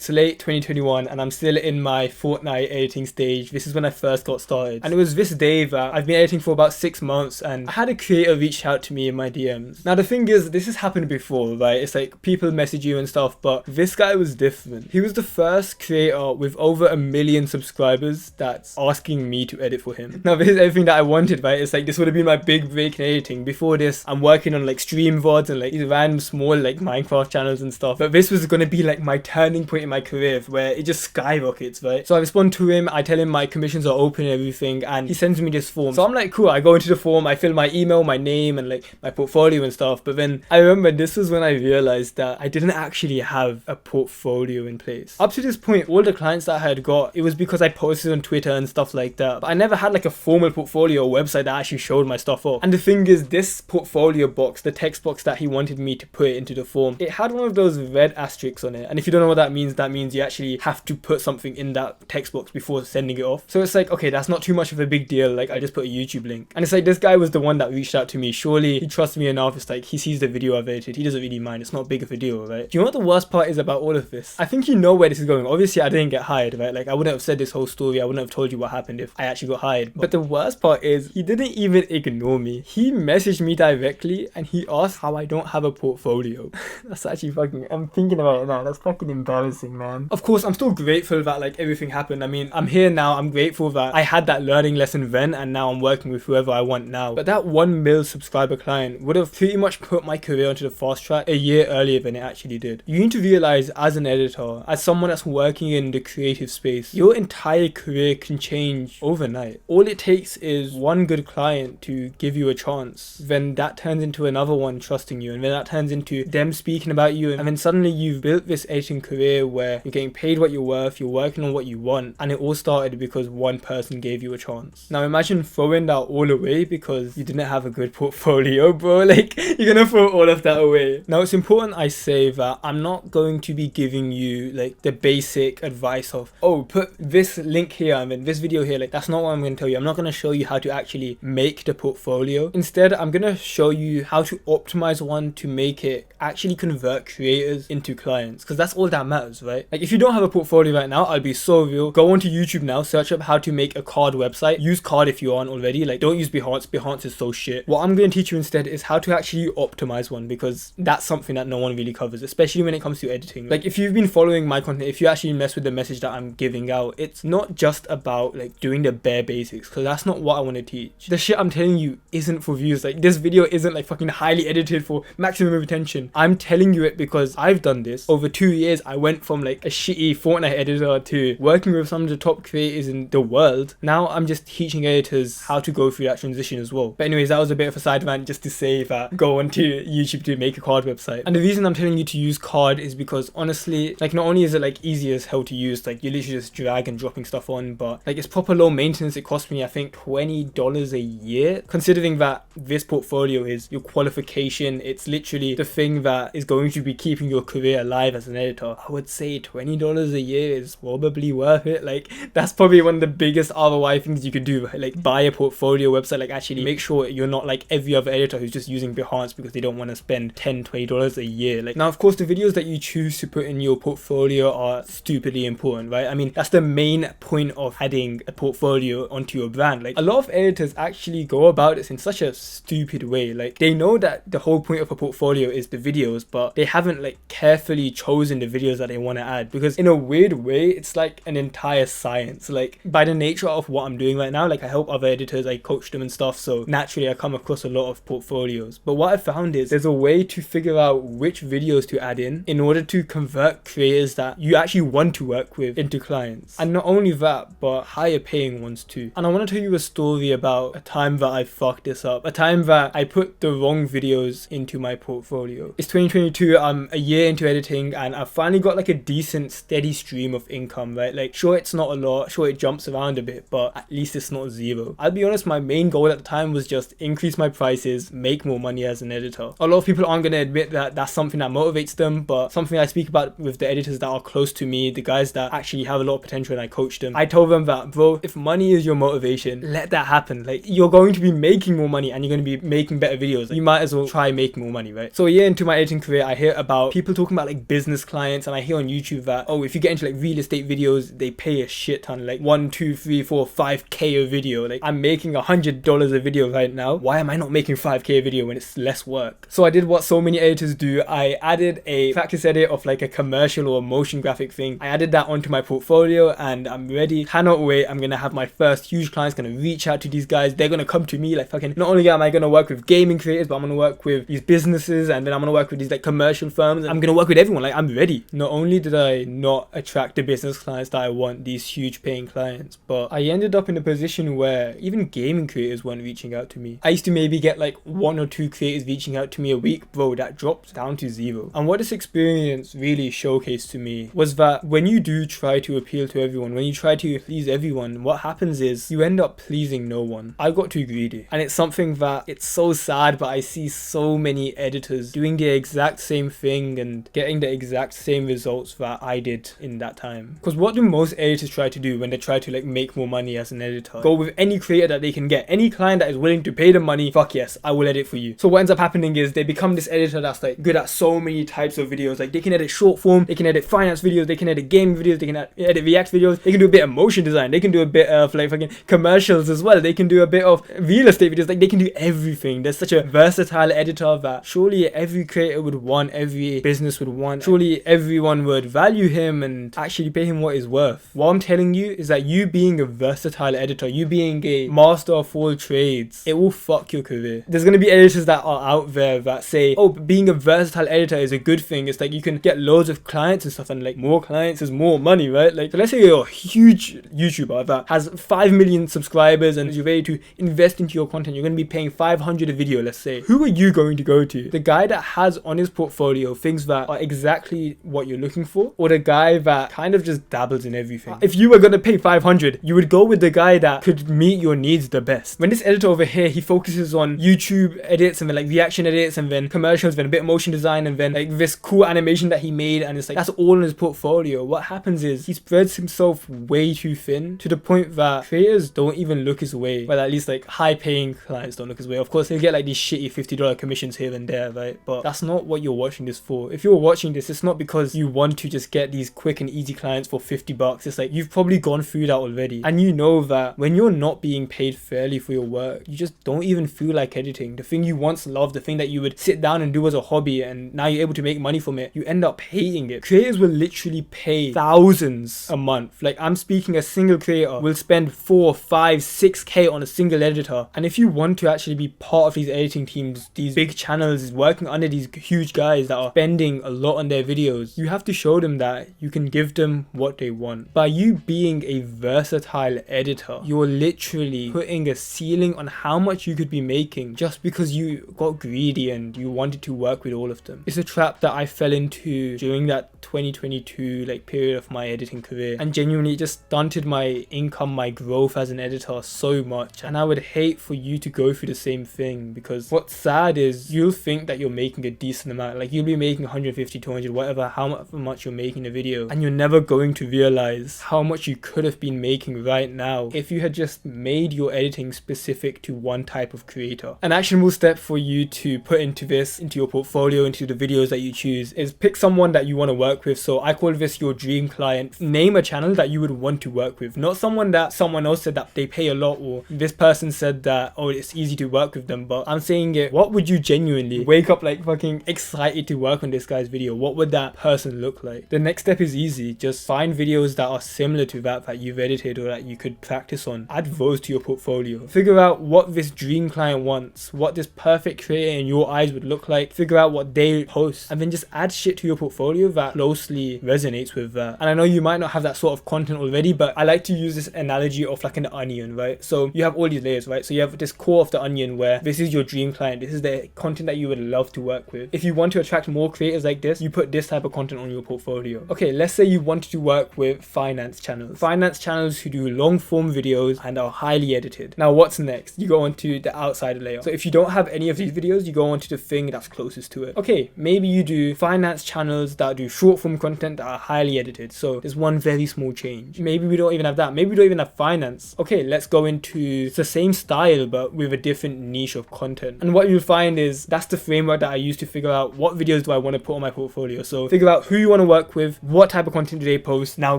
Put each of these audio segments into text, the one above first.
It's late 2021 and I'm still in my Fortnite editing stage. This is when I first got started. And it was this day that I've been editing for about 6 months and I had a creator reach out to me in my DMs. Now the thing is, this has happened before, right? It's like people message you and stuff, but this guy was different. He was the first creator with over 1 million subscribers that's asking me to edit for him. Now this is everything that I wanted, right? It's like this would have been my big break in editing. Before this, I'm working on like stream VODs and like these random small like Minecraft channels and stuff. But this was gonna be like my turning point in my career where it just skyrockets, right? So I respond to him, I tell him my commissions are open and everything, and he sends me this form. So I'm like, cool, I go into the form, I fill my email, my name, and like my portfolio and stuff. But then I remember this was when I realized that I didn't actually have a portfolio in place. Up to this point, all the clients that I had got, it was because I posted on Twitter and stuff like that. But I never had like a formal portfolio or website that actually showed my stuff off. And the thing is, this portfolio box, the text box that he wanted me to put into the form, it had one of those red asterisks on it. And if you don't know what that means you actually have to put something in that text box before sending it off. So it's like, okay, that's not too much of a big deal. Like, I just put a YouTube link. And it's like, this guy was the one that reached out to me. Surely he trusts me enough. It's like, he sees the video I've edited. He doesn't really mind. It's not big of a deal, right? Do you know what the worst part is about all of this? I think you know where this is going. Obviously, I didn't get hired, right? Like, I wouldn't have said this whole story. I wouldn't have told you what happened if I actually got hired. But the worst part is, he didn't even ignore me. He messaged me directly and he asked how I don't have a portfolio. That's actually fucking, I'm thinking about it now. That's fucking embarrassing, man. Of course, I'm still grateful that like everything happened. I mean, I'm here now. I'm grateful that I had that learning lesson then and now I'm working with whoever I want now. But that 1 mil subscriber client would have pretty much put my career onto the fast track a year earlier than it actually did. You need to realize, as an editor, as someone that's working in the creative space, your entire career can change overnight. All it takes is one good client to give you a chance. Then that turns into another one trusting you, and then that turns into them speaking about you, and then suddenly you've built this editing career where you're getting paid what you're worth, you're working on what you want, and it all started because one person gave you a chance. Now imagine throwing that all away because you didn't have a good portfolio, bro. Like, you're gonna throw all of that away. Now it's important I say that I'm not going to be giving you like the basic advice of, oh, put this link here and then this video here. Like, that's not what I'm going to tell you. I'm not going to show you how to actually make the portfolio. Instead, I'm going to show you how to optimize one to make it actually convert creators into clients, because that's all that matters, right? Like, if you don't have a portfolio right now, I'll be so real. Go onto YouTube now, search up how to make a card website. Use Card if you aren't already. Like, don't use Behance. Behance is so shit. What I'm going to teach you instead is how to actually optimize one, because that's something that no one really covers, especially when it comes to editing. Like, if you've been following my content, if you actually mess with the message that I'm giving out, it's not just about like doing the bare basics, because that's not what I want to teach. The shit I'm telling you isn't for views. Like, this video isn't like fucking highly edited for maximum retention. I'm telling you it because I've done this. Over 2 years, I went from like a shitty Fortnite editor to working with some of the top creators in the world. Now I'm just teaching editors how to go through that transition as well. But anyways, that was a bit of a side rant just to say that go onto YouTube to make a card website. And the reason I'm telling you to use Card is because honestly, like, not only is it like easy as hell to use, like you literally just drag and dropping stuff on, but like it's proper low maintenance. It cost me I think $20 a year, considering that this portfolio is your qualification. It's literally the thing that is going to be keeping your career alive as an editor. I would say $20 a year is probably worth it. Like, that's probably one of the biggest ROI things you could do, right? Like, buy a portfolio website. Like, actually make sure you're not like every other editor who's just using Behance because they don't want to spend $10-20 a year. Like, now of course the videos that you choose to put in your portfolio are stupidly important, right? I mean, that's the main point of adding a portfolio onto your brand. Like, a lot of editors actually go about this in such a stupid way. Like, they know that the whole point of a portfolio is the videos, but they haven't like carefully chosen the videos that they want to add, because in a weird way it's like an entire science. Like, by the nature of what I'm doing right now, like I help other editors, I coach them and stuff, so naturally I come across a lot of portfolios. But what I found is there's a way to figure out which videos to add in order to convert creators that you actually want to work with into clients. And not only that, but higher paying ones too. And I want to tell you a story about a time that I fucked this up, a time that I put the wrong videos into my portfolio. It's 2022, I'm a year into editing and I've finally got like a decent steady stream of income, right? Like, sure, it's not a lot, sure it jumps around a bit, but at least it's not zero. I'll be honest, my main goal at the time was just increase my prices, make more money as an editor. A lot of people aren't going to admit that that's something that motivates them, but something I speak about with the editors that are close to me, the guys that actually have a lot of potential and I coach them. I told them that, bro, if money is your motivation, let that happen. Like, you're going to be making more money and you're going to be making better videos. Like, you might as well try making more money, right? So a year into my editing career, I hear about people talking about like business clients, and I hear on YouTube that, oh, if you get into like real estate videos, they pay a shit ton, like 1, 2, 3, 4, 5K a video. Like, I'm making $100 a video right now. Why am I not making 5K a video when it's less work? So I did what so many editors do. I added a practice edit of like a commercial or a motion graphic thing. I added that onto my portfolio and I'm ready. Cannot wait. I'm gonna have my first huge clients, gonna reach out to these guys. They're gonna come to me like fucking, not only am I gonna work with gaming creators, but I'm gonna work with these businesses, and then I'm gonna work with these like commercial firms. I'm gonna work with everyone. Like, I'm ready. Not only did I not attract the business clients that I want, these huge paying clients, but I ended up in a position where even gaming creators weren't reaching out to me. I used to maybe get like 1 or 2 creators reaching out to me a week. Bro, that dropped down to 0. And what this experience really showcased to me was that when you do try to appeal to everyone, when you try to please everyone, what happens is you end up pleasing no one. I got too greedy, and it's something that, it's so sad, but I see so many editors doing the exact same thing and getting the exact same results that I did in that time. Because what do most editors try to do when they try to like make more money as an editor? Go with any creator that they can get, any client that is willing to pay them money. Fuck yes, I will edit for you. So what ends up happening is they become this editor that's like good at so many types of videos. Like, they can edit short form, they can edit finance videos, they can edit game videos, they can edit react videos, they can do a bit of motion design, they can do a bit of like fucking commercials as well, they can do a bit of real estate videos. Like, they can do everything. There's such a versatile editor that surely every creator would want, every business would want. Surely everyone would value him and actually pay him what he's worth. What I'm telling you is that you being a versatile editor, you being a master of all trades, it will fuck your career. There's gonna be editors that are out there that say, oh, being a versatile editor is a good thing. It's like you can get loads of clients and stuff, and like more clients is more money, right? Like, so let's say you're a huge YouTuber that has 5 million subscribers and you're ready to invest into your content. You're going to be paying $500 a video, let's say. Who are you going to go to? The guy that has on his portfolio things that are exactly what you're looking for, or the guy that kind of just dabbles in everything? If you were going to pay 500, you would go with the guy that could meet your needs the best. When this editor over here, he focuses on YouTube edits and then like reaction edits and then commercials, then a bit of motion design and then like this cool animation that he made, and it's like that's all in his portfolio. What happens is he spreads himself way too thin to the point that creators don't even look his way. Well, at least like high paying clients don't look his way. Of course, he'll get like these shitty $50 commissions here and there, right? But that's not what you're watching this for. If you're watching this, it's not because you want to just get these quick and easy clients for $50. It's like you've probably gone through that already, and you know that when you're not being paid fairly for your work, you just don't even feel like editing. The thing you once loved, the thing that you would sit down and do as a hobby, and now you're able to make money from it, you end up hating it. Creators will literally pay thousands a month. Like, I'm speaking, a single creator will spend 4, 5, 6K on a single editor. And if you want to actually be part of these editing teams, these big channels working under these huge guys that are spending a lot on their videos, you have to show them that you can give them what they want. By you being a versatile editor, you're literally putting a ceiling on how much you could be making just because you got greedy and you wanted to work with all of them. It's a trap that I fell into during that 2022 like period of my editing career, and genuinely just stunted my income, my growth as an editor so much. And I would hate for you to go through the same thing, because what's sad is you'll think that you're making a decent amount, like you'll be making 150, 200, whatever, how much you're making a video, and you're never going to realize how much you could have been making right now if you had just made your editing specific to one type of creator. An actionable step for you to put into this, into your portfolio, into the videos that you choose, is pick someone that you want to work with. So I call this your dream client. Name a channel that you would want to work with, not someone that someone else said that they pay a lot, or this person said that, oh, it's easy to work with them. But I'm saying it, what would you genuinely wake up like fucking excited to work on this guy's video? What would that person look like? The next step is easy. Just find videos that are similar to that you've edited or that you could practice on. Add those to your portfolio. Figure out what this dream client wants, what this perfect creator in your eyes would look like. Figure out what they post, and then just add shit to your portfolio that closely resonates with that. And I know you might not have that sort of content already, but I like to use this analogy of like an onion, right? So you have all these layers, right? So you have this core of the onion where this is your dream client, this is the content that you would love to work with. If you want to attract more creators like this, you put this type of content on your portfolio. Okay, let's say you wanted to work with finance channels who do long form videos and are highly edited. Now what's next? You go on to the outside layer. So if you don't have any of these videos, you go on to the thing that's closest to it. Okay, maybe you do finance channels that do short form content that are highly edited. So there's one very small change. Maybe we don't even have that. Maybe we don't even have finance. Okay, let's go into the same style but with a different niche of content. And what you'll find is that's the framework that I use to figure out what videos do I want to put on my portfolio. So figure out who you want to work with, what type of content do they post. Now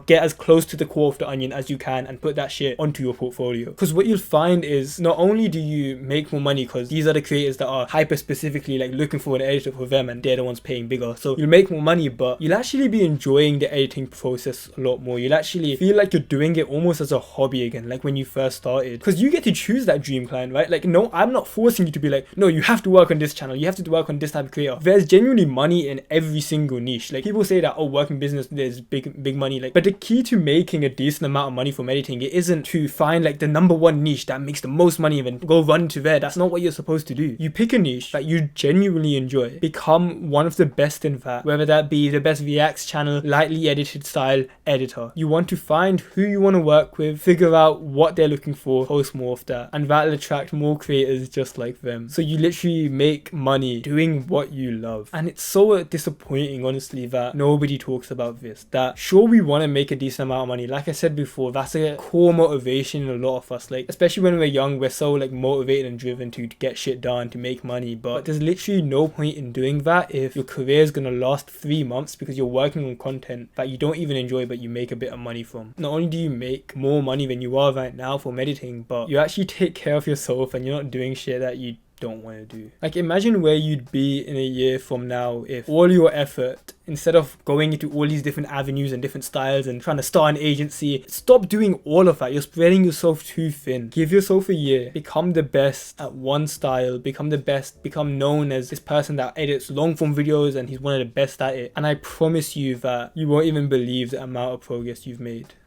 get as close to the core of the onion as you can and put that shit onto your portfolio. Because what you'll find is not only do you make more money because these are the creators that are hyper specifically like looking for an editor for them and they're the ones paying bigger, so you'll make more money, but you'll actually be enjoying the editing process a lot more. You'll actually feel like you're doing it almost as a hobby again, like when you first started, because you get to choose that dream client, right? Like, no, I'm not forcing you to be like, no, you have to work on this channel, you have to work on this type of creator. There's genuinely money in every single niche. Like, people say that, oh, working business, there's big money, like, but the key to making a decent amount of money from editing, it isn't to find like the #1 niche that makes the most money and go run to there. That's not what you're supposed to do. You pick a niche that you genuinely enjoy, become one of the best in that, whether that be the best Reacts channel, lightly edited style editor. You want to find who you want to work with, figure out what they're looking for, post more of that, and that'll attract more creators just like them. So you literally make money doing what you love. And it's so disappointing, honestly, that nobody talks about this. That sure, we want to make a decent amount of money. Like I said before, that's a core motivation in a lot of us. Like, especially when we're young, we're so like motivated and driven to get shit done, to make money. But there's literally no point in doing that if your career is gonna last 3 months because you're working on content that you don't even enjoy but you make a bit of money from. Not only do you make more money than you are right now from editing, but you actually take care of yourself and you're not doing shit that you don't want to do. Like, imagine where you'd be in a year from now if all your effort, instead of going into all these different avenues and different styles and trying to start an agency, stop doing all of that. You're spreading yourself too thin. Give yourself a year, become the best at one style, become the best, become known as this person that edits long form videos and he's one of the best at it, and I promise you that you won't even believe the amount of progress you've made.